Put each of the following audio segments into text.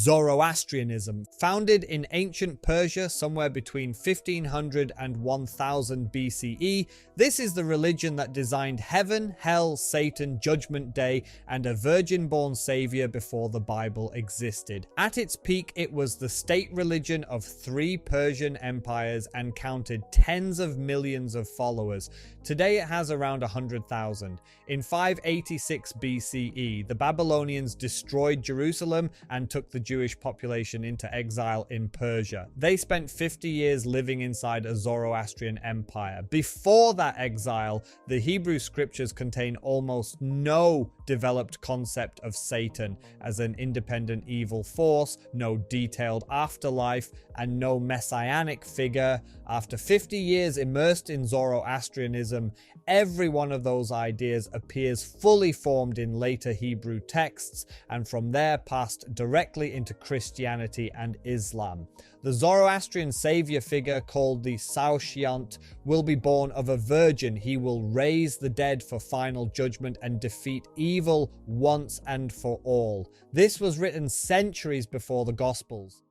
Zoroastrianism, founded in ancient Persia somewhere between 1500 and 1000 BCE, this is the religion that designed heaven, hell, Satan, Judgment Day, and a virgin-born savior before the Bible existed. At its peak, it was the state religion of 3 Persian empires and counted tens of millions of followers. Today it has around 100,000. In 586 BCE, the Babylonians destroyed Jerusalem and took the Jewish population into exile in Persia. They spent 50 years living inside a Zoroastrian empire. Before that exile, the Hebrew scriptures contain almost no developed concept of Satan as an independent evil force, no detailed afterlife, and no messianic figure. After 50 years immersed in Zoroastrianism, every one of those ideas appears fully formed in later Hebrew texts, and from there passed directly into Christianity and Islam. The Zoroastrian savior figure, called the Saoshyant, will be born of a virgin. He will raise the dead for final judgment and defeat evil once and for all. This was written centuries before the Gospels.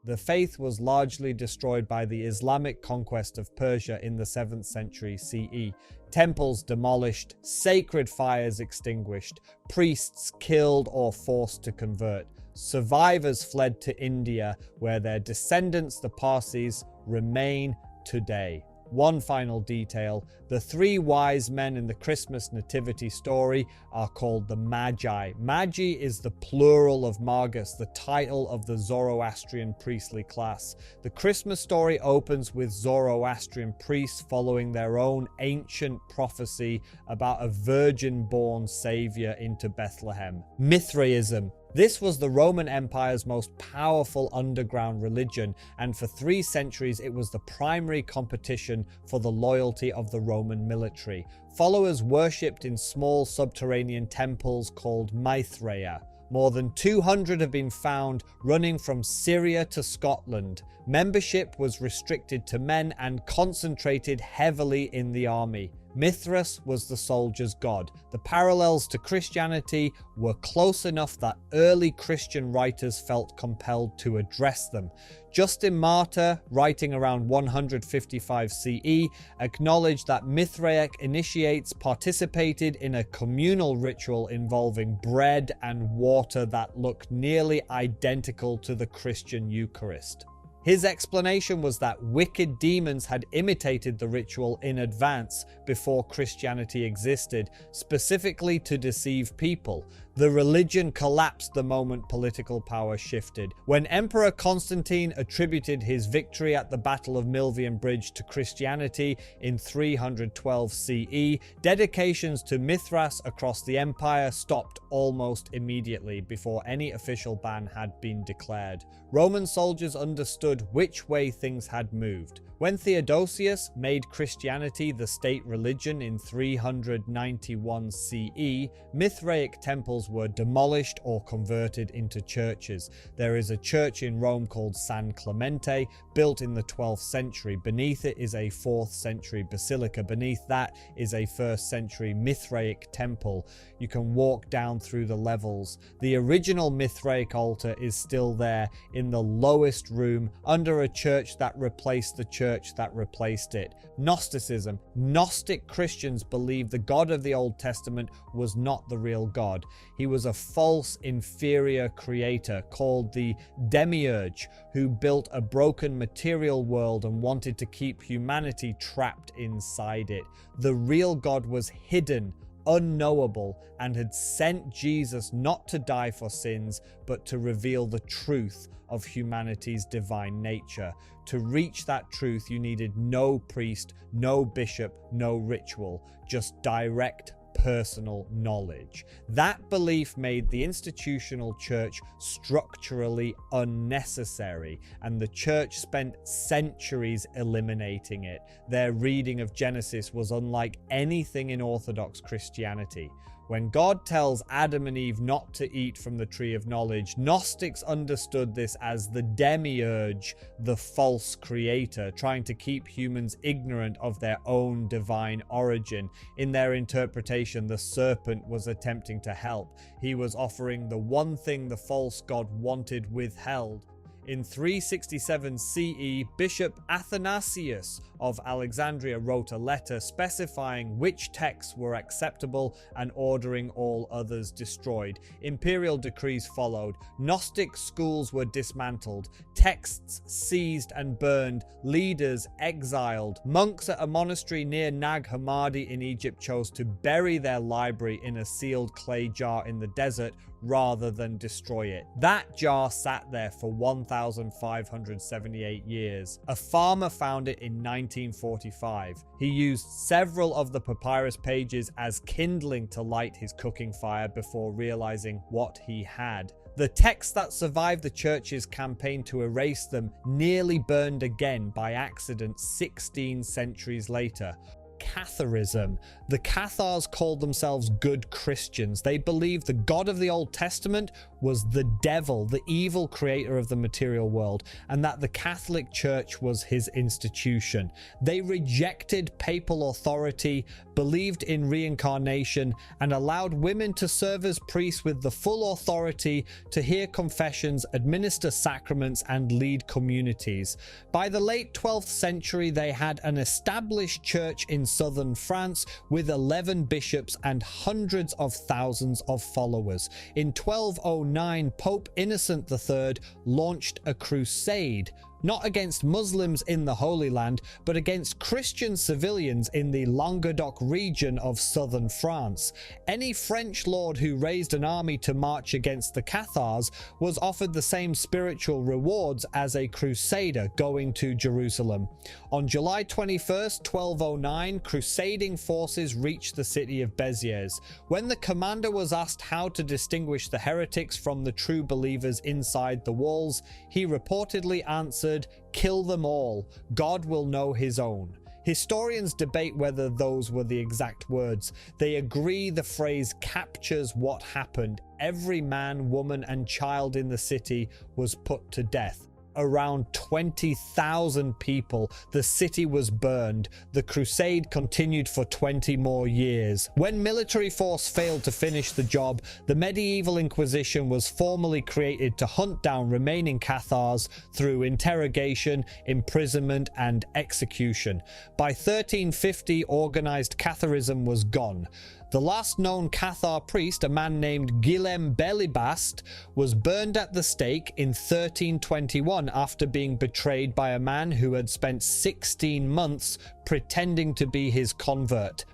The faith was largely destroyed by the Islamic conquest of Persia in the 7th century CE. Temples demolished, sacred fires extinguished, priests killed or forced to convert. Survivors fled to India, where their descendants, the Parsis, remain today. One final detail: the 3 wise men in the Christmas nativity story are called the Magi. Magi is the plural of Magus, the title of the Zoroastrian priestly class. The Christmas story opens with Zoroastrian priests following their own ancient prophecy about a virgin-born savior into Bethlehem. Mithraism. This was the Roman Empire's most powerful underground religion, and for 3 centuries it was the primary competition for the loyalty of the Roman military. Followers worshipped in small subterranean temples called Mithraea. More than 200 have been found running from Syria to Scotland. Membership was restricted to men and concentrated heavily in the army. Mithras was the soldier's god. The parallels to Christianity were close enough that early Christian writers felt compelled to address them. Justin Martyr, writing around 155 CE, acknowledged that Mithraic initiates participated in a communal ritual involving bread and water that looked nearly identical to the Christian Eucharist. His explanation was that wicked demons had imitated the ritual in advance before Christianity existed, specifically to deceive people. The religion collapsed the moment political power shifted. When Emperor Constantine attributed his victory at the Battle of Milvian Bridge to Christianity in 312 CE, dedications to Mithras across the empire stopped almost immediately before any official ban had been declared. Roman soldiers understood which way things had moved. When Theodosius made Christianity the state religion in 391 CE, Mithraic temples were demolished or converted into churches. There is a church in Rome called San Clemente, built in the 12th century. Beneath it is a 4th century basilica. Beneath that is a 1st century Mithraic temple. You can walk down through the levels. The original Mithraic altar is still there in the lowest room under a church that replaced the church that replaced it. Gnosticism. Gnostic Christians believed the God of the Old Testament was not the real God. He was a false, inferior creator called the Demiurge, who built a broken material world and wanted to keep humanity trapped inside it. The real God was hidden, unknowable, and had sent Jesus not to die for sins, but to reveal the truth of humanity's divine nature. To reach that truth, you needed no priest, no bishop, no ritual, just direct personal knowledge. That belief made the institutional church structurally unnecessary, and the church spent centuries eliminating it. Their reading of Genesis was unlike anything in Orthodox Christianity. When God tells Adam and Eve not to eat from the tree of knowledge, Gnostics understood this as the demiurge, the false creator, trying to keep humans ignorant of their own divine origin. In their interpretation, the serpent was attempting to help. He was offering the one thing the false god wanted withheld. In 367 CE, Bishop Athanasius of Alexandria wrote a letter specifying which texts were acceptable and ordering all others destroyed. Imperial decrees followed. Gnostic schools were dismantled, texts seized and burned, leaders exiled. Monks at a monastery near Nag Hammadi in Egypt chose to bury their library in a sealed clay jar in the desert rather than destroy it. That jar sat there for 1,578 years. A farmer found it in 1945. He used several of the papyrus pages as kindling to light his cooking fire before realizing what he had. The texts that survived the church's campaign to erase them nearly burned again by accident 16 centuries later. Catharism. The Cathars called themselves good Christians. They believed the God of the Old Testament was the devil, the evil creator of the material world, and that the Catholic Church was his institution. They rejected papal authority, believed in reincarnation, and allowed women to serve as priests with the full authority to hear confessions, administer sacraments, and lead communities. By the late 12th century, they had an established church in southern France with 11 bishops and hundreds of thousands of followers. In 1209, Pope Innocent III launched a crusade, not against Muslims in the Holy Land, but against Christian civilians in the Languedoc region of southern France. Any French lord who raised an army to march against the Cathars was offered the same spiritual rewards as a crusader going to Jerusalem. On July 21st, 1209, crusading forces reached the city of Béziers. When the commander was asked how to distinguish the heretics from the true believers inside the walls, he reportedly answered, "Kill them all. God will know his own." Historians debate whether those were the exact words. They agree the phrase captures what happened. Every man, woman, and child in the city was put to death. Around 20,000 people. The city was burned. The crusade continued for 20 more years. When military force failed to finish the job, the medieval Inquisition was formally created to hunt down remaining Cathars through interrogation, imprisonment, and execution. By 1350, organized Catharism was gone. The last known Cathar priest, a man named Guillaume Belibast, was burned at the stake in 1321 after being betrayed by a man who had spent 16 months pretending to be his convert.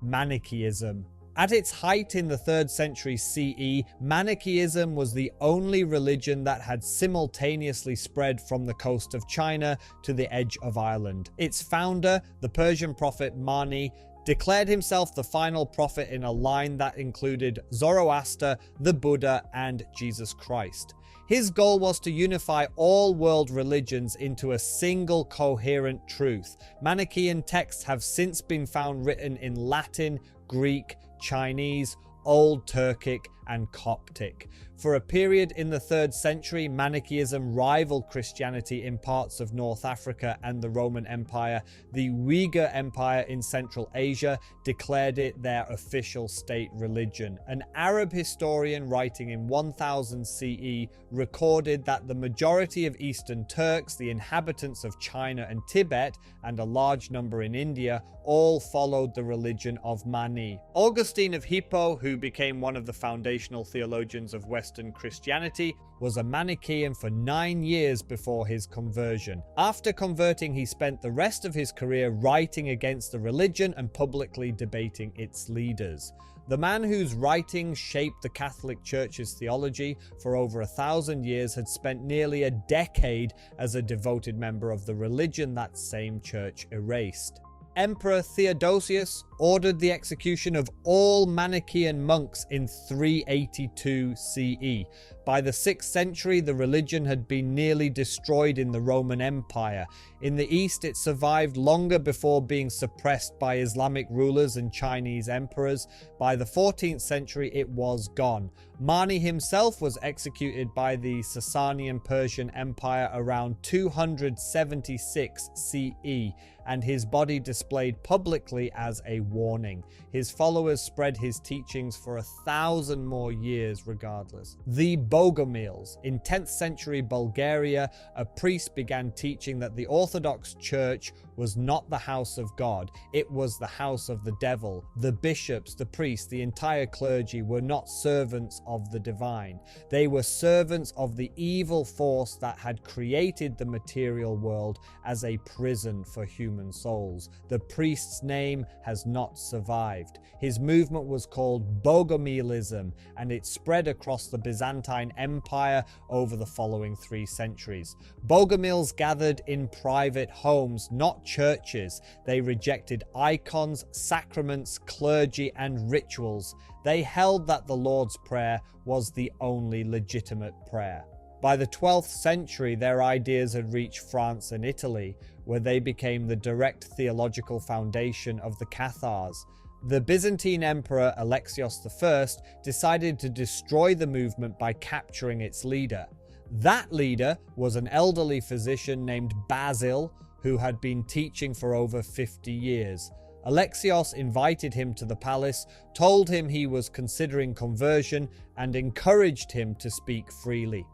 Manichaeism. At its height in the 3rd century CE, Manichaeism was the only religion that had simultaneously spread from the coast of China to the edge of Ireland. Its founder, the Persian prophet Mani, declared himself the final prophet in a line that included Zoroaster, the Buddha, and Jesus Christ. His goal was to unify all world religions into a single coherent truth. Manichaean texts have since been found written in Latin, Greek, Chinese, Old Turkic, and Coptic. For a period in the 3rd century, Manichaeism rivaled Christianity in parts of North Africa and the Roman Empire. The Uyghur Empire in Central Asia declared it their official state religion. An Arab historian writing in 1000 CE recorded that the majority of Eastern Turks, the inhabitants of China and Tibet, and a large number in India, all followed the religion of Mani. Augustine of Hippo, who became one of the foundational theologians of Western Christianity, was a Manichaean for 9 years before his conversion. After converting, he spent the rest of his career writing against the religion and publicly debating its leaders. The man whose writings shaped the Catholic Church's theology for over 1,000 years had spent nearly a decade as a devoted member of the religion that same church erased. Emperor Theodosius, ordered the execution of all Manichaean monks in 382 CE. By the 6th century, the religion had been nearly destroyed in the Roman Empire. In the East, it survived longer before being suppressed by Islamic rulers and Chinese emperors. By the 14th century, it was gone. Mani himself was executed by the Sasanian Persian Empire around 276 CE, and his body displayed publicly as a warning. His followers spread his teachings for 1,000 more years regardless. The Bogomils. In 10th century Bulgaria, a priest began teaching that the Orthodox Church was not the house of God, it was the house of the devil. The bishops, the priests, the entire clergy were not servants of the divine. They were servants of the evil force that had created the material world as a prison for human souls. The priest's name has not survived. His movement was called Bogomilism, and it spread across the Byzantine Empire over the following 3 centuries. Bogomils gathered in private homes, not churches. They rejected icons, sacraments, clergy, and rituals. They held that the Lord's Prayer was the only legitimate prayer. By the 12th century, their ideas had reached France and Italy, where they became the direct theological foundation of the Cathars. The Byzantine Emperor Alexios I decided to destroy the movement by capturing its leader. That leader was an elderly physician named Basil, who had been teaching for over 50 years. Alexios invited him to the palace, told him he was considering conversion, and encouraged him to speak freely.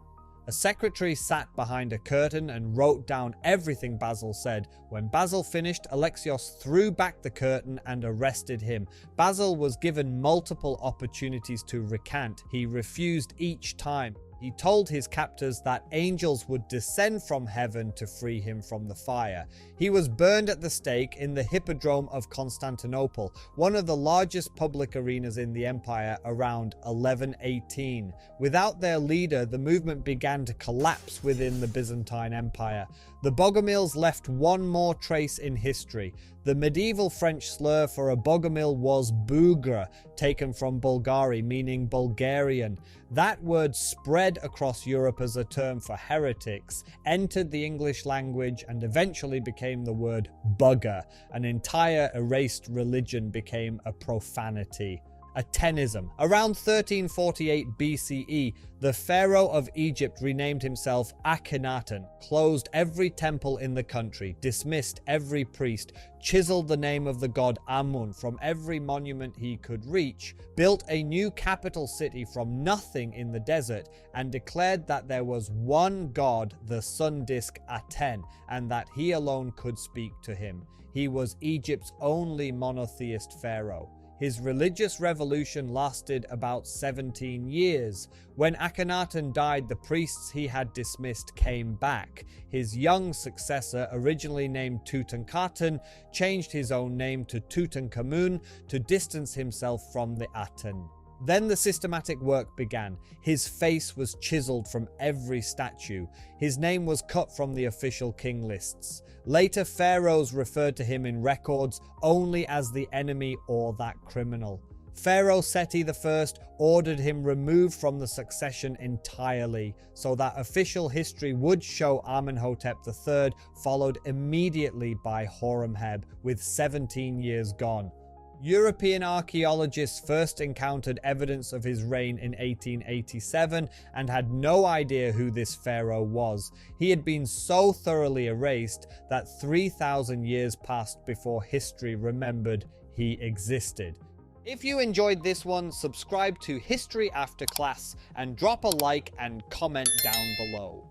A secretary sat behind a curtain and wrote down everything Basil said. When Basil finished, Alexios threw back the curtain and arrested him. Basil was given multiple opportunities to recant. He refused each time. He told his captors that angels would descend from heaven to free him from the fire. He was burned at the stake in the Hippodrome of Constantinople, one of the largest public arenas in the empire, around 1118. Without their leader, the movement began to collapse within the Byzantine Empire. The Bogomils left one more trace in history. The medieval French slur for a Bogomil was bougre, taken from Bulgari, meaning Bulgarian. That word spread across Europe as a term for heretics, entered the English language, and eventually became the word bugger. An entire erased religion became a profanity. Atenism. Around 1348 BCE, the pharaoh of Egypt renamed himself Akhenaten, closed every temple in the country, dismissed every priest, chiseled the name of the god Amun from every monument he could reach, built a new capital city from nothing in the desert, and declared that there was one god, the sun disk Aten, and that he alone could speak to him. He was Egypt's only monotheist pharaoh. His religious revolution lasted about 17 years. When Akhenaten died, the priests he had dismissed came back. His young successor, originally named Tutankhaten, changed his own name to Tutankhamun to distance himself from the Aten. Then the systematic work began. His face was chiseled from every statue. His name was cut from the official king lists. Later, pharaohs referred to him in records only as the enemy or that criminal. Pharaoh Seti I ordered him removed from the succession entirely, so that official history would show Amenhotep III, followed immediately by Horemheb, with 17 years gone. European archaeologists first encountered evidence of his reign in 1887 and had no idea who this pharaoh was. He had been so thoroughly erased that 3,000 years passed before history remembered he existed. If you enjoyed this one, subscribe to History After Class and drop a like and comment down below.